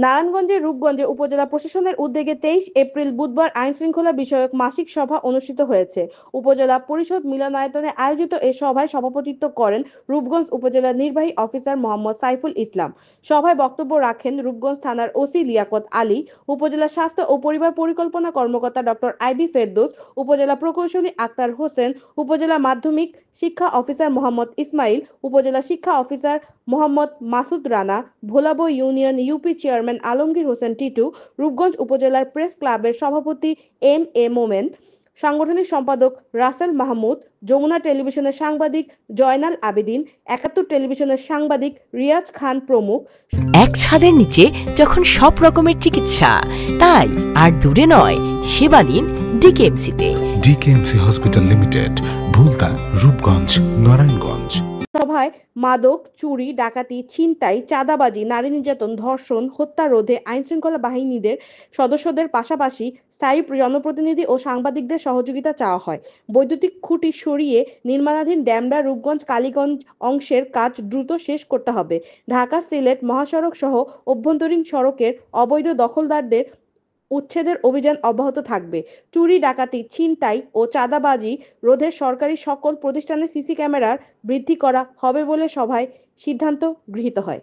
নারায়ণগঞ্জের রূপগঞ্জে উপজেলা প্রশাসনের উদ্যোগে 23 এপ্রিল বুধবার আইন শৃঙ্খলা বিষয়ক মাসিক সভা অনুষ্ঠিত হয়েছে। উপজেলা পরিষদ মিলনায়তনে আয়োজিত এ সভায় সভাপতিত্ব করেন রূপগঞ্জ উপজেলা নির্বাহী অফিসার মোহাম্মদ সাইফুল ইসলাম। সভায় বক্তব্য রাখেন রূপগঞ্জ থানার ওসি লিয়াকত আলী, উপজেলা স্বাস্থ্য ও পরিবার পরিকল্পনা কর্মকর্তা ডক্টর আইবি ফেরদৌস, উপজেলা প্রকৌশলী আক্তার হোসেন, উপজেলা মাধ্যমিক শিক্ষা অফিসার মোহাম্মদ ইসমাইল, উপজেলা শিক্ষা officer Mohammad Masud Rana, Bholabo union UP chairman Alamgir Hossain Titu, Rupganj উপজেলার প্রেস ক্লাবের সভাপতি এম মোমেন, সাংগঠনিক সম্পাদক রাসেল মাহমুদ, যমুনা টেলিভিশনের সাংবাদিক জয়নাল আবেদিন, ৭১ টেলিভিশনের সাংবাদিক রিয়াজ খান প্রমুখ। এক ছাদের নিচে যখন সব রকমের চিকিৎসা, তাই আর দূরে নয়, সেবা নিন ডিকেএমসিতে। ডিকেএমসি হসপিটাল লিমিটেড, ভুলতা, রূপগঞ্জ, নারায়ণগঞ্জ। সভায় মাদক, চুরি, ডাকাতি, ছিনতাই, চাঁদাবাজি, নারী নির্যাতন, ধর্ষণ, হত্যা রোধে আইনশৃঙ্খলা বাহিনীদের সদস্যদের পাশাপাশি স্থায়ী জনপ্রতিনিধি ও সাংবাদিকদের সহযোগিতা চাওয়া হয়। বৈদ্যুতিক খুঁটি সরিয়ে নির্মাণাধীন ডেমরা রূপগঞ্জ কালীগঞ্জ অংশের কাজ দ্রুত শেষ করতে হবে। ঢাকা সিলেট মহাসড়ক সহ অভ্যন্তরীণ সড়কের অবৈধ দখলদারদের উচ্ছেদের অভিযান অব্যাহত থাকবে। চুরি, ডাকাতি, ছিনতাই ও চাঁদাবাজি রোধে সরকারি সকল প্রতিষ্ঠানে সিসি ক্যামেরার বৃদ্ধি করা হবে বলে সভায় সিদ্ধান্ত গৃহীত হয়।